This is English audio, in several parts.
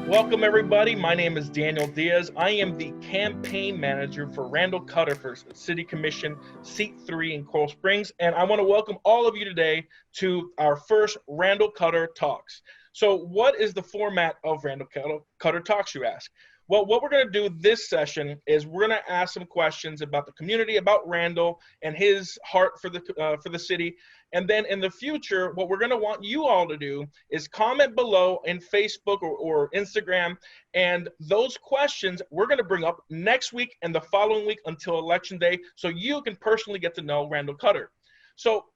Welcome, everybody. My name is Daniel Diaz. I am the campaign manager for Randal Cutter for City Commission Seat 3 in Coral Springs. And I want to welcome all of you today to our first Randal Cutter Talks. So what is the format of Randal Cutter Talks, you ask? Well, what we're going to do this session is we're going to ask some questions about the community, about Randal and his heart for the city. And then in the future, what we're going to want you all to do is comment below in Facebook or Instagram. And those questions we're going to bring up next week and the following week until Election Day, so you can personally get to know Randal Cutter. So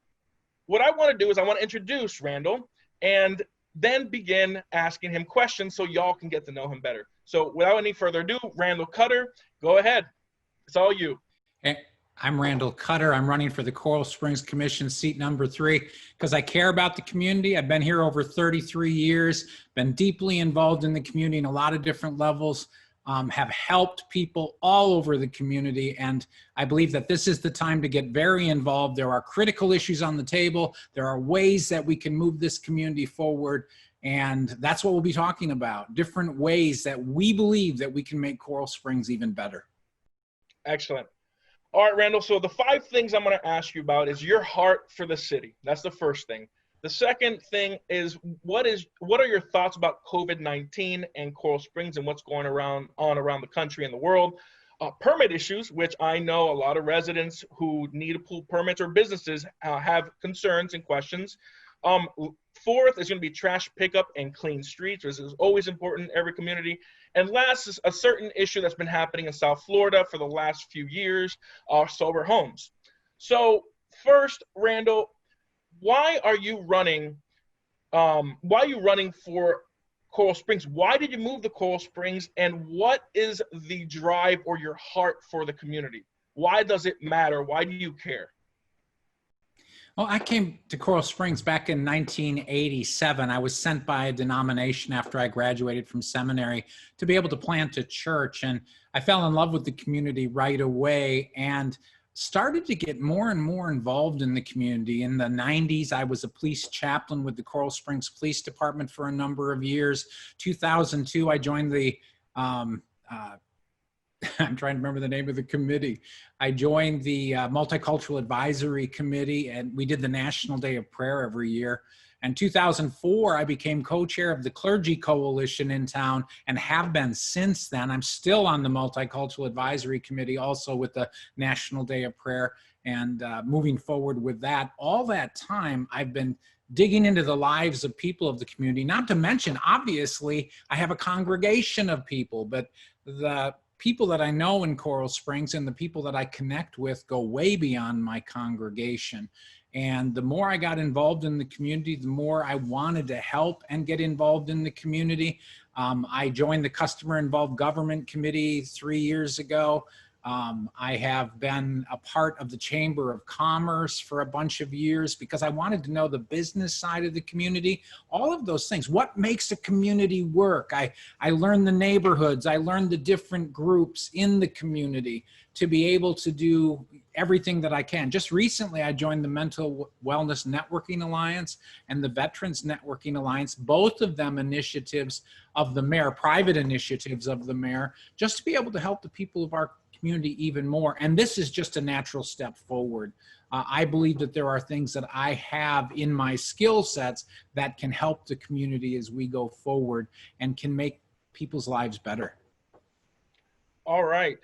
what I want to do is I want to introduce Randal and then begin asking him questions so y'all can get to know him better. So without any further ado, Randal Cutter, go ahead. It's all you. Hey, I'm Randal Cutter. I'm running for the Coral Springs Commission seat number 3 because I care about the community. I've been here over 33 years, been deeply involved in the community in a lot of different levels, have helped people all over the community. And I believe that this is the time to get very involved. There are critical issues on the table. There are ways that we can move this community forward. And that's what we'll be talking about, different ways that we believe that we can make Coral Springs even better. Excellent. All right, Randal, so the 5 things I'm going to ask you about is your heart for the city. That's the first thing. The second thing is what are your thoughts about COVID-19 and Coral Springs and what's going around the country and the world? Permit issues, which I know a lot of residents who need to pull permits or businesses have concerns and questions. Fourth is going to be trash pickup and clean streets, which is always important in every community. And last is a certain issue that's been happening in South Florida for the last few years, sober homes. So first, Randal, why are you running for Coral Springs? Why did you move to Coral Springs? And what is the drive or your heart for the community? Why does it matter? Why do you care? Well, I came to Coral Springs back in 1987. I was sent by a denomination after I graduated from seminary to be able to plant a church. And I fell in love with the community right away and started to get more and more involved in the community. In the 90s, I was a police chaplain with the Coral Springs Police Department for a number of years. 2002, I joined the I'm trying to remember the name of the committee. I joined the Multicultural Advisory Committee, and we did the National Day of Prayer every year. In 2004, I became co-chair of the Clergy Coalition in town and have been since then. I'm still on the Multicultural Advisory Committee, also with the National Day of Prayer, and moving forward with that. All that time, I've been digging into the lives of people of the community, not to mention, obviously, I have a congregation of people, but the people that I know in Coral Springs and the people that I connect with go way beyond my congregation. And the more I got involved in the community, the more I wanted to help and get involved in the community. I joined the Customer Involved Government Committee 3 years ago. I have been a part of the Chamber of Commerce for a bunch of years because I wanted to know the business side of the community, all of those things. What makes a community work? I learned the neighborhoods. I learned the different groups in the community to be able to do everything that I can. Just recently, I joined the Mental Wellness Networking Alliance and the Veterans Networking Alliance, both of them initiatives of the mayor, private initiatives of the mayor, just to be able to help the people of our community even more. And this is just a natural step forward. I believe that there are things that I have in my skill sets that can help the community as we go forward and can make people's lives better. All right.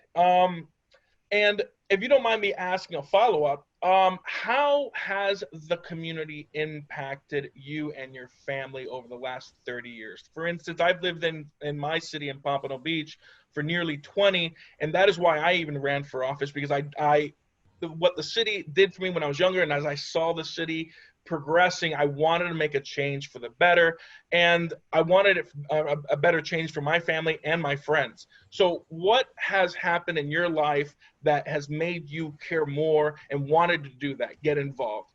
And if you don't mind me asking a follow-up, how has the community impacted you and your family over the last 30 years? For instance, I've lived in my city in Pompano Beach for nearly 20, and that is why I even ran for office, because what the city did for me when I was younger, and as I saw the city progressing, I wanted to make a change for the better, and I wanted a better change for my family and my friends. So what has happened in your life that has made you care more and wanted to do that, get involved?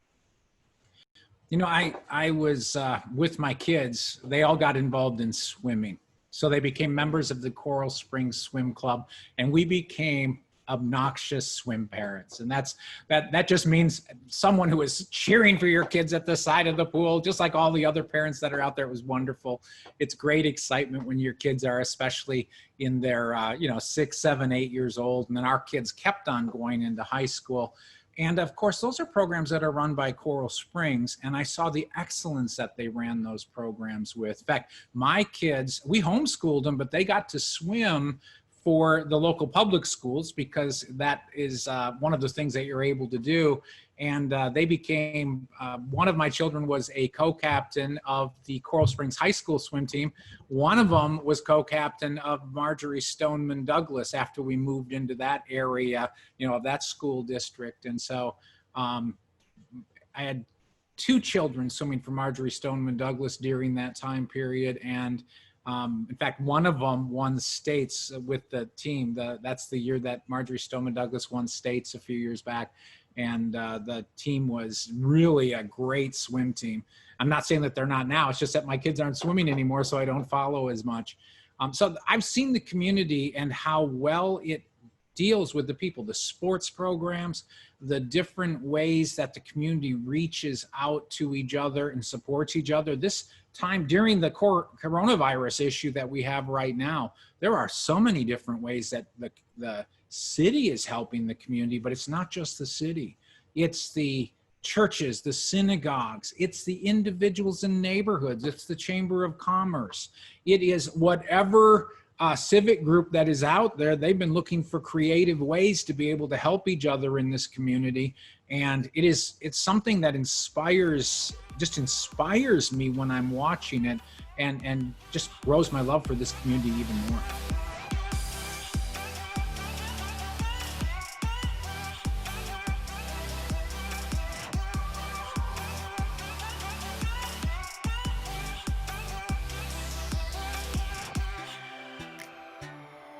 You know, I was with my kids. They all got involved in swimming. So they became members of the Coral Springs Swim Club, and we became obnoxious swim parents. And that just means someone who is cheering for your kids at the side of the pool, just like all the other parents that are out there. It was wonderful. It's great excitement when your kids are, especially in their 6, 7, 8 years old. And then our kids kept on going into high school. And of course, those are programs that are run by Coral Springs. And I saw the excellence that they ran those programs with. In fact, my kids, we homeschooled them, but they got to swim for the local public schools because that is one of the things that you're able to do. And they became, one of my children was a co-captain of the Coral Springs High School swim team. One of them was co-captain of Marjorie Stoneman Douglas after we moved into that area, that school district. And so I had 2 children swimming for Marjorie Stoneman Douglas during that time period. And in fact, one of them won states with the team. That's the year that Marjorie Stoneman Douglas won states a few years back. And the team was really a great swim team. I'm not saying that they're not now. It's just that my kids aren't swimming anymore, so I don't follow as much. So I've seen the community and how well it deals with the people, the sports programs, the different ways that the community reaches out to each other and supports each other. This time during the coronavirus issue that we have right now, there are so many different ways that the city is helping the community, but it's not just the city. It's the churches, the synagogues, it's the individuals in neighborhoods, it's the Chamber of Commerce. It is whatever civic group that is out there. They've been looking for creative ways to be able to help each other in this community. And it's something that inspires me when I'm watching it, and just grows my love for this community even more.